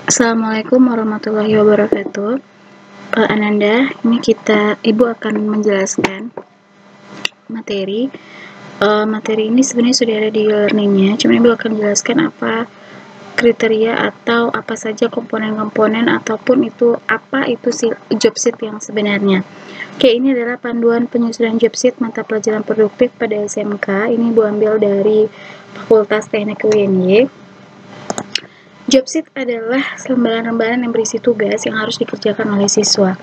Assalamualaikum warahmatullahi wabarakatuh. Ananda, ini Ibu akan menjelaskan materi. Materi ini sebenarnya sudah ada di learningnya, cuma Ibu akan menjelaskan apa kriteria atau apa saja komponen-komponen ataupun itu apa itu job sheet yang sebenarnya. Oke, ini adalah panduan penyusunan job sheet mata pelajaran produktif pada SMK. Ini Ibu ambil dari Fakultas Teknik UNY. Job sheet adalah lembaran-lembaran yang berisi tugas yang harus dikerjakan oleh siswa.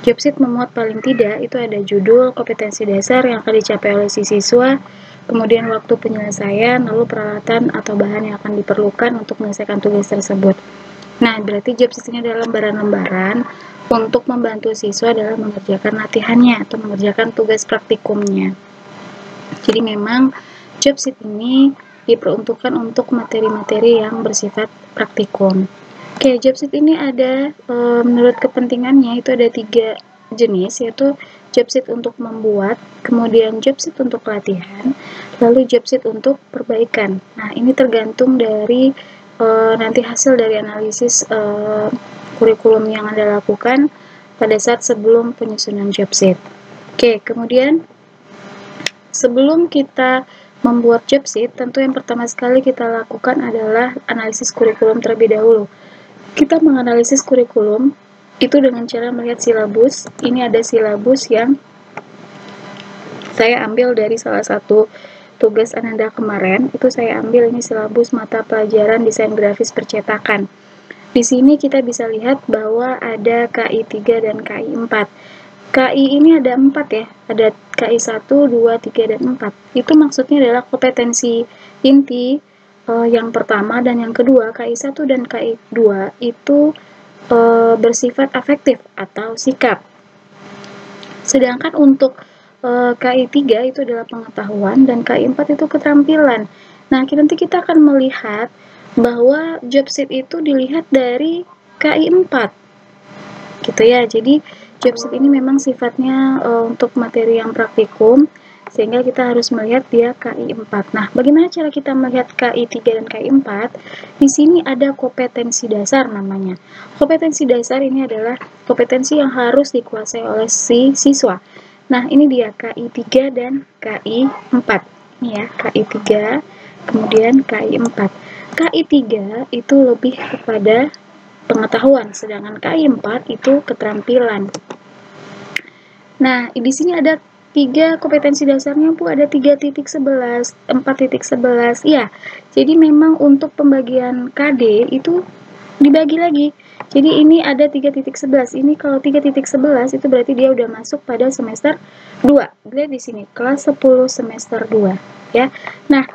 Job sheet memuat paling tidak itu ada judul, kompetensi dasar yang akan dicapai oleh si siswa, kemudian waktu penyelesaian, lalu peralatan atau bahan yang akan diperlukan untuk menyelesaikan tugas tersebut. Nah, berarti job sheet ini adalah lembaran-lembaran untuk membantu siswa dalam mengerjakan latihannya atau mengerjakan tugas praktikumnya. Jadi memang job sheet ini diperuntukkan untuk materi-materi yang bersifat praktikum. Oke, job sheet ini ada menurut kepentingannya itu ada 3 jenis, yaitu job sheet untuk membuat, kemudian job sheet untuk latihan, lalu job sheet untuk perbaikan. Nah, ini tergantung dari nanti hasil dari analisis kurikulum yang Anda lakukan pada saat sebelum penyusunan job sheet. Oke, kemudian sebelum kita membuat job sheet, tentu yang pertama sekali kita lakukan adalah analisis kurikulum terlebih dahulu. Kita menganalisis kurikulum itu dengan cara melihat silabus. Ini ada silabus yang saya ambil dari salah satu tugas Ananda kemarin. Itu saya ambil ini silabus mata pelajaran desain grafis percetakan. Di sini kita bisa lihat bahwa ada KI 3 dan KI 4. KI ini ada 4 ya, ada KI 1, 2, 3, dan 4. Itu maksudnya adalah kompetensi inti yang pertama dan yang kedua, KI 1 dan KI 2 itu bersifat afektif atau sikap. Sedangkan untuk KI 3 itu adalah pengetahuan dan KI 4 itu keterampilan. Nah, nanti kita akan melihat bahwa job sheet itu dilihat dari KI 4. Gitu ya. Jadi job sheet ini memang sifatnya untuk materi yang praktikum, sehingga kita harus melihat dia KI 4. Nah, bagaimana cara kita melihat KI 3 dan KI 4? Di sini ada kompetensi dasar namanya. Kompetensi dasar ini adalah kompetensi yang harus dikuasai oleh si siswa. Nah, ini dia KI 3 dan KI 4. Ini ya, KI 3, kemudian KI 4. KI 3 itu lebih kepada pengetahuan, sedangkan KI 4 itu keterampilan. Nah, di sini ada 3 kompetensi dasarnya, Bu, ada 3.11, 4.11. Ya, jadi memang untuk pembagian KD itu dibagi lagi. Jadi ini ada 3.11. Ini kalau 3.11 itu berarti dia udah masuk pada semester 2. Lihat di sini, kelas 10 semester 2, ya. Nah,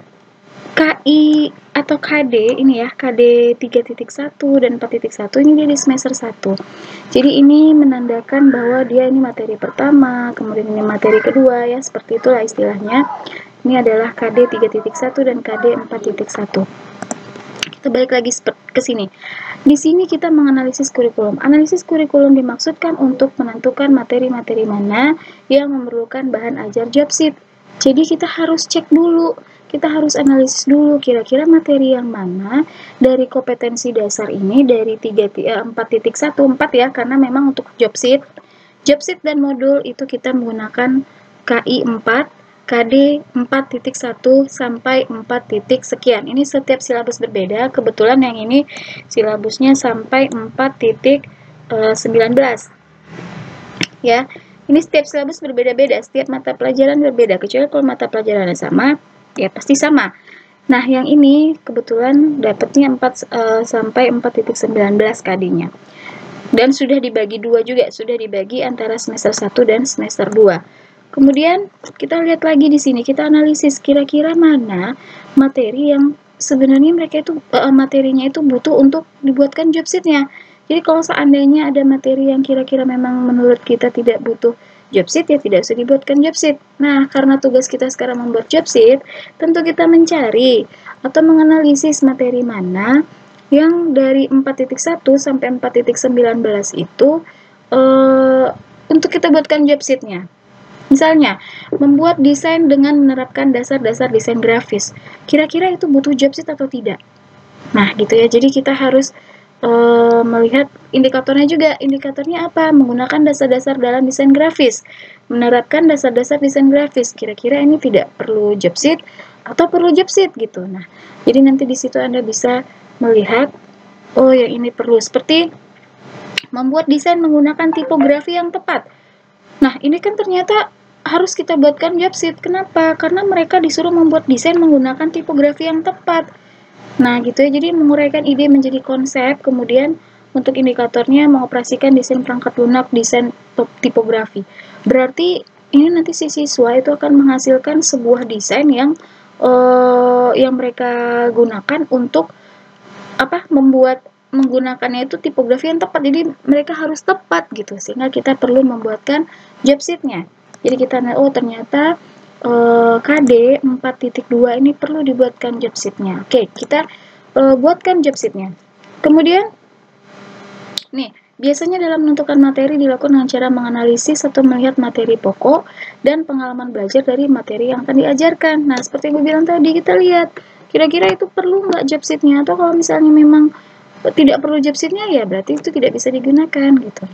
KI atau KD ini ya, KD 3.1 dan 4.1 ini dia di semester 1. Jadi ini menandakan bahwa dia ini materi pertama, kemudian ini materi kedua ya, seperti itulah istilahnya. Ini adalah KD 3.1 dan KD 4.1. Kita balik lagi ke sini. Di sini kita menganalisis kurikulum. Analisis kurikulum dimaksudkan untuk menentukan materi-materi mana yang memerlukan bahan ajar job sheet. Jadi kita harus cek dulu, kita harus analisis dulu kira-kira materi yang mana dari kompetensi dasar ini dari 4.14 ya, karena memang untuk job sheet dan modul itu kita menggunakan KI 4, KD 4.1 sampai 4. Sekian. Ini setiap silabus berbeda. Kebetulan yang ini silabusnya sampai 4.19. Ya. Ini setiap silabus berbeda-beda, setiap mata pelajaran berbeda. Kecuali kalau mata pelajarannya sama, ya pasti sama. Nah, yang ini kebetulan dapatnya 4 sampai 4.19 KD-nya. Dan sudah dibagi 2 juga, sudah dibagi antara semester 1 dan semester 2. Kemudian kita lihat lagi di sini, kita analisis kira-kira mana materi yang sebenarnya mereka itu materinya itu butuh untuk dibuatkan job sheet-nya. Jadi kalau seandainya ada materi yang kira-kira memang menurut kita tidak butuh job sheet, ya tidak usah dibuatkan job sheet. Nah, karena tugas kita sekarang membuat job sheet, tentu kita mencari atau menganalisis materi mana yang dari 4.1 sampai 4.19 itu untuk kita buatkan job sheet-nya. Misalnya, membuat desain dengan menerapkan dasar-dasar desain grafis. Kira-kira itu butuh job sheet atau tidak? Nah, gitu ya. Jadi kita harus melihat indikatornya juga. Indikatornya apa? Menggunakan dasar-dasar dalam desain grafis. Menerapkan dasar-dasar desain grafis. Kira-kira ini tidak perlu job sheet atau perlu job sheet gitu. Nah, jadi nanti di situ Anda bisa melihat, oh yang ini perlu. Seperti membuat desain menggunakan tipografi yang tepat. Nah, ini kan ternyata harus kita buatkan job sheet. Kenapa? Karena mereka disuruh membuat desain menggunakan tipografi yang tepat. Nah, gitu ya. Jadi menguraikan ide menjadi konsep, kemudian untuk indikatornya mengoperasikan desain perangkat lunak, desain tipografi. Berarti ini nanti si siswa itu akan menghasilkan sebuah desain yang mereka gunakan untuk membuat menggunakannya itu tipografi yang tepat. Jadi mereka harus tepat gitu, sehingga kita perlu membuatkan job sheet-nya. Jadi kita ternyata KD 4.2 ini perlu dibuatkan job sheet-nya. Oke, kita buatkan job sheet-nya. Kemudian nih, biasanya dalam menentukan materi dilakukan dengan cara menganalisis atau melihat materi pokok dan pengalaman belajar dari materi yang akan diajarkan. Nah, seperti yang gue bilang tadi, kita lihat kira-kira itu perlu nggak job sheet-nya, atau kalau misalnya memang tidak perlu job sheet-nya, ya berarti itu tidak bisa digunakan gitu.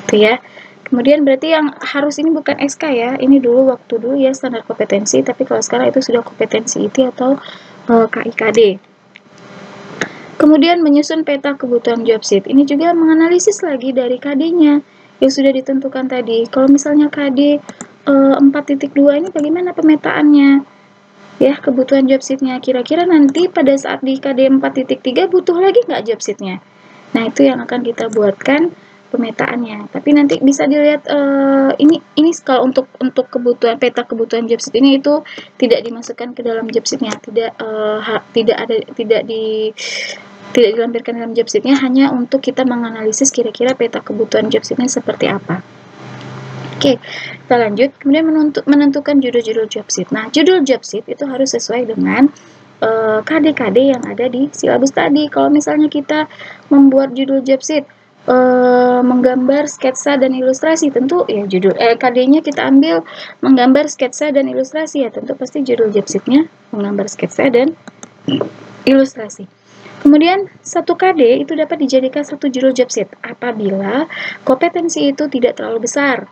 Gitu ya. Kemudian berarti yang harus ini bukan SK ya, ini dulu waktu dulu ya standar kompetensi, tapi kalau sekarang itu sudah kompetensi IT atau KIKD. Kemudian menyusun peta kebutuhan job sheet. Ini juga menganalisis lagi dari KD-nya yang sudah ditentukan tadi. Kalau misalnya KD 4.2 ini bagaimana pemetaannya? Ya, kebutuhan job sheet-nya. Kira-kira nanti pada saat di KD 4.3 butuh lagi nggak job sheet-nya? Nah, itu yang akan kita buatkan pemetaannya. Tapi nanti bisa dilihat ini kalau untuk kebutuhan peta kebutuhan job sheet ini itu tidak dimasukkan ke dalam job sheet-nya, tidak dilampirkan dalam job sheet-nya, hanya untuk kita menganalisis kira-kira peta kebutuhan job sheet-nya seperti apa. Oke, kita lanjut. Kemudian menentukan judul-judul job sheet. Nah, judul job sheet itu harus sesuai dengan KD-KD yang ada di silabus tadi. Kalau misalnya kita membuat judul job sheet menggambar sketsa dan ilustrasi, tentu ya judul KD-nya kita ambil menggambar sketsa dan ilustrasi, ya tentu pasti judul job sheet-nya menggambar sketsa dan ilustrasi. Kemudian satu KD itu dapat dijadikan satu judul job sheet apabila kompetensi itu tidak terlalu besar.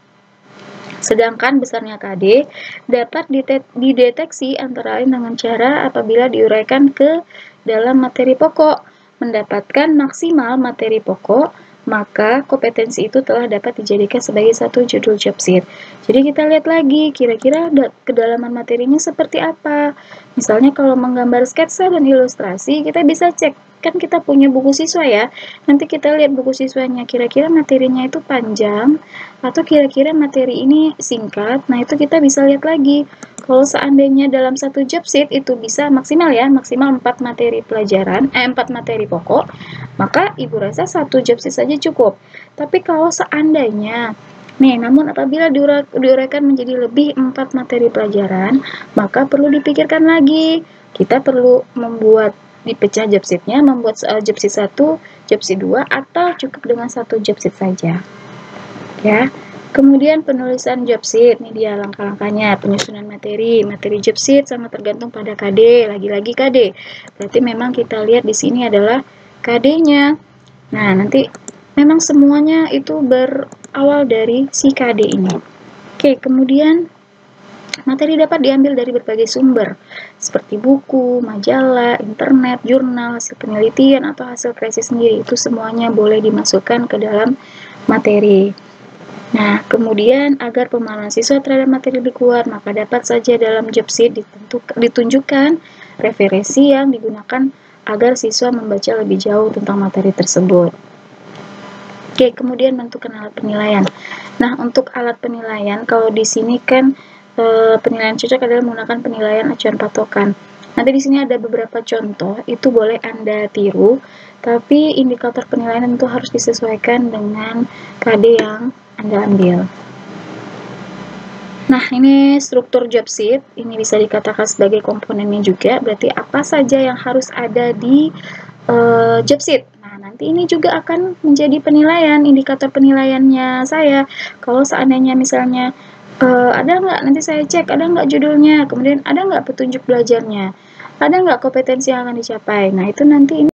Sedangkan besarnya KD dapat dideteksi antara lain dengan cara apabila diuraikan ke dalam materi pokok, mendapatkan maksimal materi pokok, maka kompetensi itu telah dapat dijadikan sebagai satu judul job sheet. Jadi kita lihat lagi kira-kira kedalaman materinya seperti apa. Misalnya kalau menggambar sketsa dan ilustrasi, kita bisa cek, kan kita punya buku siswa ya. Nanti kita lihat buku siswanya, kira-kira materinya itu panjang atau kira-kira materi ini singkat. Nah, itu kita bisa lihat lagi. Kalau seandainya dalam satu job sheet itu bisa maksimal 4 materi pelajaran, 4 materi pokok, maka Ibu rasa satu job sheet saja cukup. Tapi kalau seandainya namun apabila diuraikan menjadi lebih 4 materi pelajaran, maka perlu dipikirkan lagi. Kita perlu membuat dipecah job sheet-nya, membuat job sheet 1, job sheet 2, atau cukup dengan satu job sheet saja. Ya. Kemudian penulisan job sheet, ini dia langkah-langkahnya. Penyusunan materi job sheet sangat tergantung pada KD, lagi-lagi KD. Berarti memang kita lihat di sini adalah KD-nya. Nah, nanti memang semuanya itu berawal dari si KD ini. Oke, kemudian materi dapat diambil dari berbagai sumber, seperti buku, majalah, internet, jurnal, hasil penelitian, atau hasil kreasi sendiri. Itu semuanya boleh dimasukkan ke dalam materi. Nah, kemudian agar pemahaman siswa terhadap materi lebih kuat, maka dapat saja dalam job sheet ditunjukkan referensi yang digunakan agar siswa membaca lebih jauh tentang materi tersebut. Oke, kemudian menentukan alat penilaian. Nah, untuk alat penilaian, kalau di sini kan penilaian cocok adalah menggunakan penilaian acuan patokan. Nanti di sini ada beberapa contoh, itu boleh Anda tiru, tapi indikator penilaian itu harus disesuaikan dengan KD yang Anda ambil. Nah, ini struktur job sheet, ini bisa dikatakan sebagai komponennya juga, berarti apa saja yang harus ada di job sheet. Nah, nanti ini juga akan menjadi penilaian, indikator penilaiannya saya. Kalau seandainya misalnya ada nggak, nanti saya cek, ada nggak judulnya, kemudian ada nggak petunjuk belajarnya, ada nggak kompetensi yang akan dicapai. Nah, itu nanti ini